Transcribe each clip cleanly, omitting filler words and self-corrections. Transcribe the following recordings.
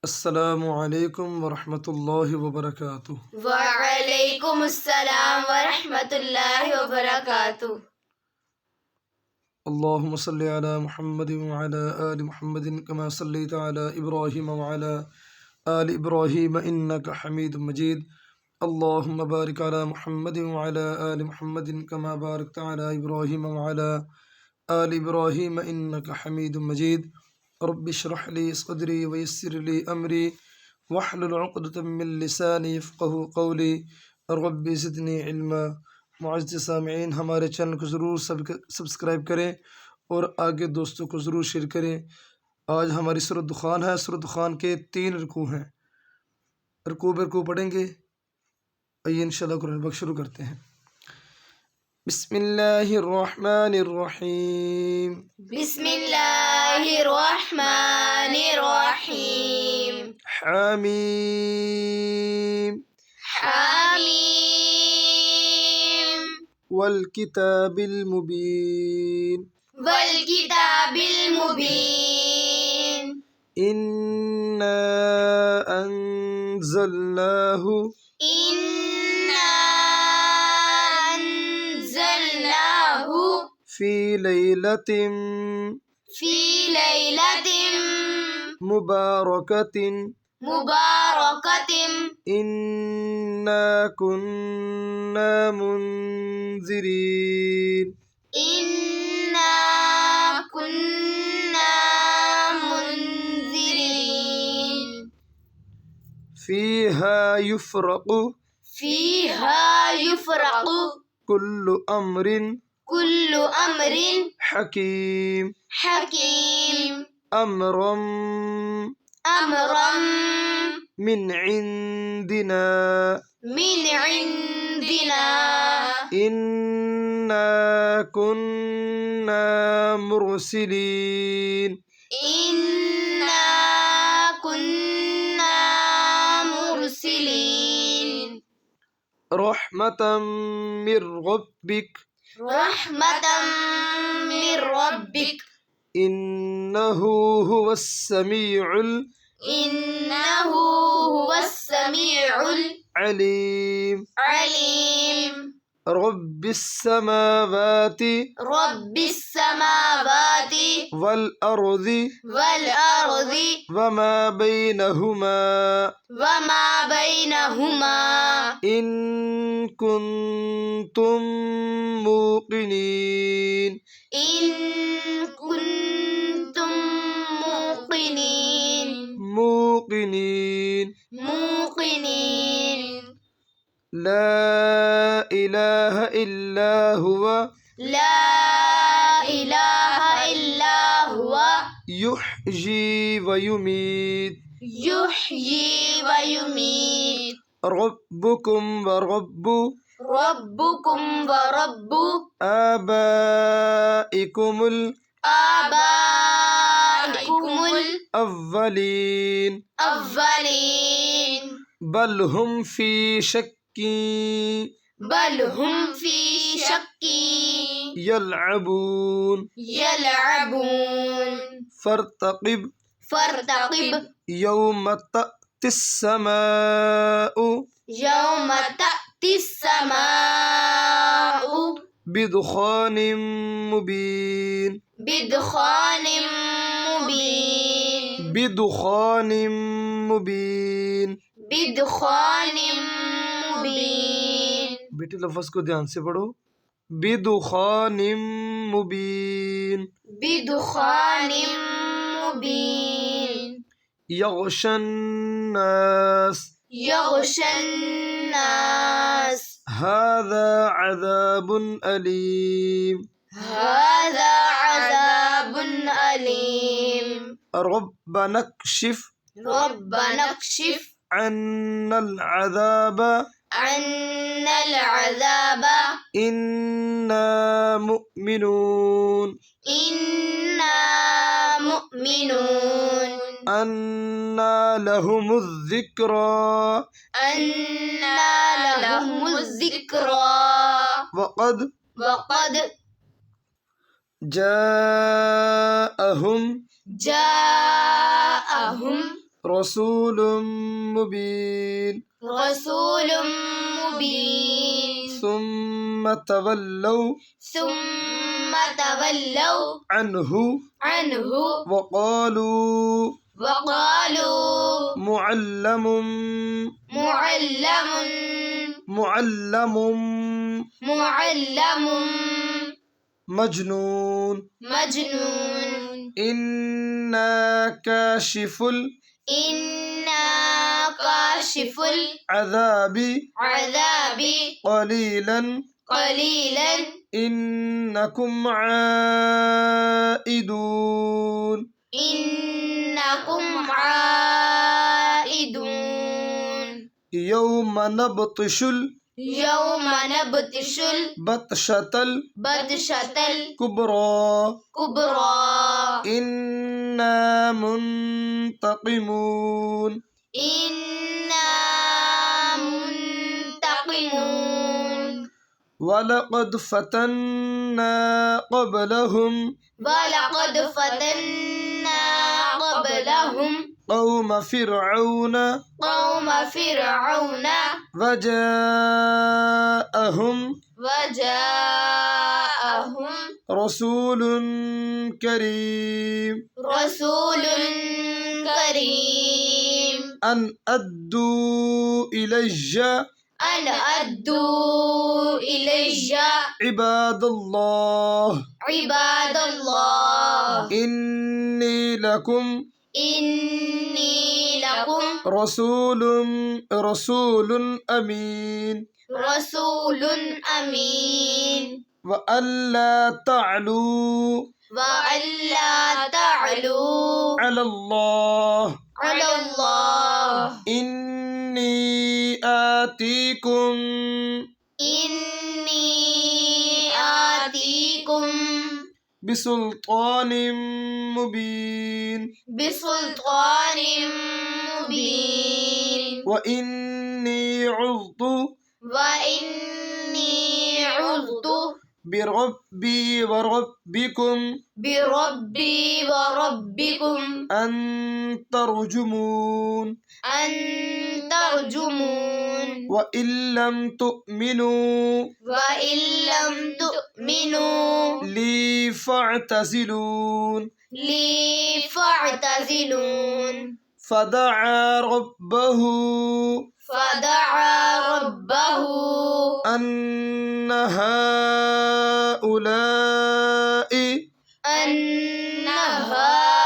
अस्सलामु अलैकुम वरहमतुल्लाहि वबरकातुह। वअलैकुम अस्सलाम वरहमतुल्लाहि वबरकातुह। अल्लाहुम्मा सल्लि अला मुहम्मदिन व अला आलि मुहम्मदिन कमा सल्लैता अला इब्राहीम व अला आलि इब्राहीम इन्नका हमीदुम मजीद। अल्लाहुम्मा बारिक अला मुहम्मदिन व अला आलि मुहम्मदिन कमा बारकता अला इब्राहीम व अला आलि इब्राहीम इन्नका हमीदुम मजीद। रब्बि इश्रह ली सदरी व यस्सिर ली अमरी वहलुल उक़दतम मिन लिसानी यफ़क़हू क़ौली रब्बि ज़िदनी इल्मा। मुअज़्ज़िज़ सामिईन, हमारे चैनल को ज़रूर सब्सक्राइब करें और आगे दोस्तों को ज़रूर शेयर करें। आज हमारी सूरह दुखान है। सूरह दुखान के 3 रुकू हैं। रुकू बेरुकू पढ़ेंगे। आइए इंशाअल्लाह कुरान पाक शुरू करते हैं। बिस्मिल्लाहिर्रहमानिर्रहीम। बिस्मिल्लाहिर्रहमानिर्रहीम। हामीम हामीम। वल किताबिल मुबीन। वल किताबिल मुबीन। इन्ना अंज़लनाहु इन्ना अंज़लनाहु फी लैलतिन फी लैलतिन मुबारकतिन मुबारकतिन इन्ना कुन्ना मुंज़िरीन। इन्ना कुन्ना मुंज़िरीन। फीहा युफ़रक़ु फीहा युफ़रक़ु कुल्लु अम्रिन कुल्लु अम्रिन हकीम। हकीम। अम्रम अम्रम मिन इंदिना मिन इंदिना इन्ना कुन्ना मुरसिलीन। इन्ना कुन्ना मुरसिलीन। रहमतम मिर रब्बिक रहमतम मिर रब्बिक इन्नहु हुवस समीउल इन्नहु हुवस समीउल अलीम। अलीम। रब्बिस समावाति रब्बिस समावाति वल अर्ज़ि वल अर्ज़ि वमा बैनहुमा वमा बैनहुमा इन कुन्तुम मूक़िनीन। इन कुन्तुम मूक़िनीन मूक़िनीन। मूक़िनीन। ला इलाहा इल्ला हुवा ला इलाहा इल्ला हुवा युह्यी व युमीत। युह्यी व युमीत। रब्बुकुम व रब्बु रब्बुकुम व रब्बु आबाइकुमुल आबाइकुमुल अव्वलीन। अव्वलीन। बल हुम फी शक्की बल हुम फी शक्की यलअबून। यलअबून। फर्तक़िब फर्तक़िब यौम तअतिस समाउ यौम तअतिस समाउ बिदुखानिम मुबीन। बिदखानिम मुबीन। बिदुखानिम मुबीन। बिदखानिम मुबीन। बेटे लफ्ज़ को ध्यान से पढ़ो। बिदुखानिम मुबीन। बिदखानिम मुबीन। यग़शन नास यग़शन नास हाज़ा अज़ाबुन अलीम। हाज़ा अज़ाबुन अलीम। रब्बना कशिफ रब्बना कशिफ अन्नल अज़ाब अन्नल अज़ाब इन्ना मुमिनून। इन्ना मुमिनून। अन्ना लहुमुज़ ज़िक्रा अन्ना लहुमुज़ ज़िक्रा वक़द वक़द जाअहुम जाअहुम رسول مبين رسول مبين ثم تولوا ثم تولوا عنه عنه وقالوا وقالوا معلم معلم معلم معلم مجنون مجنون إنا كاشف إنا كاشف العذاب العذاب قليلا قليلا إنكم عائدون إنكم عائدون يوم نبطش يوم نبطش البطشة البطشة الكبرى الكبرى إنا منتقمون إنا منتقمون ولقد فتنا قبلهم ولقد فتنا قبلهم قوم فرعون قوم فرعون وجاءهم رسول كريم رسول كريم أن أدوا إلي أن أدوا إلي عباد الله عباد الله إني لكم إني لكم رسول أمين رسول أمين وألا تعلوا وألا تعلوا على الله على الله إني آتيكم إني آتيكم بسلطان مبين بسلطان مبين وإني عظت وإني عذت بربي وربكم بربي وربكم أن ترجمون أن ترجمون وإن لم تؤمنوا وإن لم تؤمنوا لي فاعتزلون لي فاعتزلون فدعا ربه فدعا ربه أن هؤلاء أن هؤلاء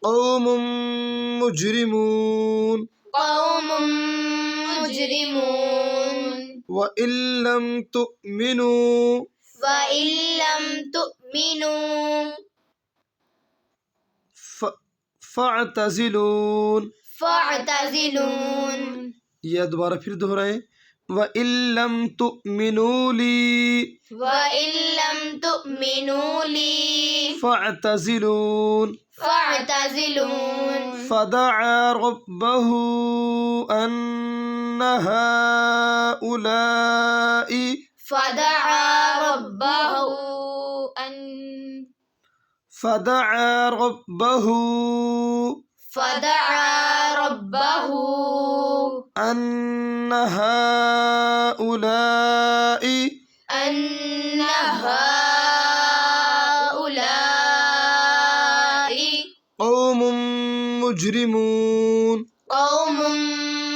قوم مجرمون قوم مجرمون وإن لم تؤمنوا وإن لم تؤمنوا فاعتزلون فاعتزلون यह दोबारा फिर दोहराएं وإن لم تؤمنوا لي وإن لم تؤمنوا لي فاعتزلون فاعتزلون فدعا ربه أن هؤلاء فدعا ربه أن فدعا ربه فدعا ربه أن هؤلاء أن هؤلاء قوم مجرمون قوم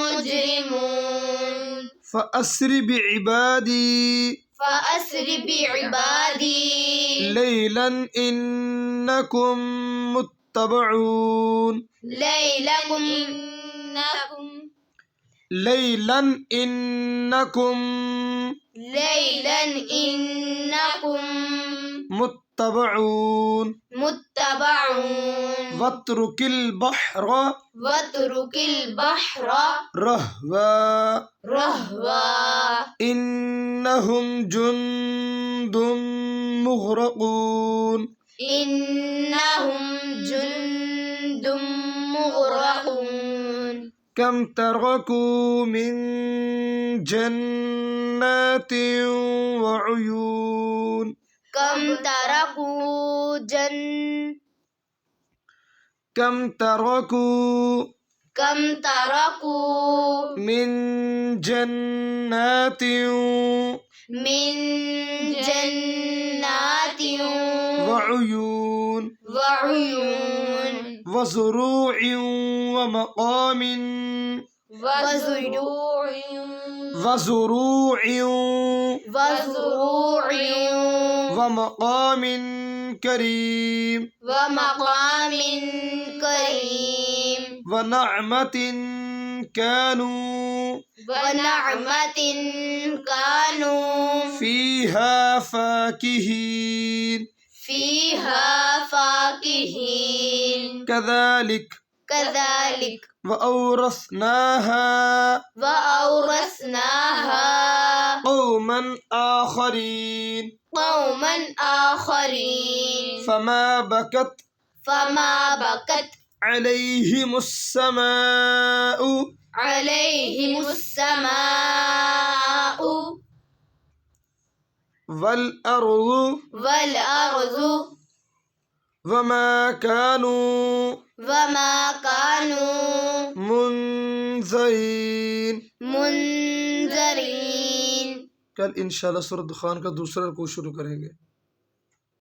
مجرمون فأسر بعبادي فأسر بعبادي ليلا إنكم متبعون ليلا إنكم إنكم متبعون متبعون واترك البحر واترك البحر رهوا رهوا إنهم جند مغرقون إنهم جند مغرقون كم تركوا من جنات وعيون كم تركوا कम तरकू कम तरकू मिन जन्नातिन मिन जन्नातिन वउयून वउयून वज़ुरूइन वमक़ामिन वज़ुरूइन वज़ुरूइन वज़ुरूइन वमक़ामिन करीम वमक़ामिन करीम वनअमतिन कानू वनअमतिन कानू फ़ीहा फ़ाकिहीन फ़ीहा फ़ाकिहीन कज़ालिक कज़ालिक वअौरसनाहा वअौरसनाहा क़ौमन आख़रीन क़ौमन आख़रीन फमा बकत फमा बकत अलैहिमुस्समाउ अलैहिमुस्समाउ वल अर्ज़ु वल अर्ज़ु वमा कानू वमा कानू मुनज़रीन। मुनज़रीन। कल इंशाअल्लाह सूरह दुखान का दूसरा रुकू शुरू करेंगे।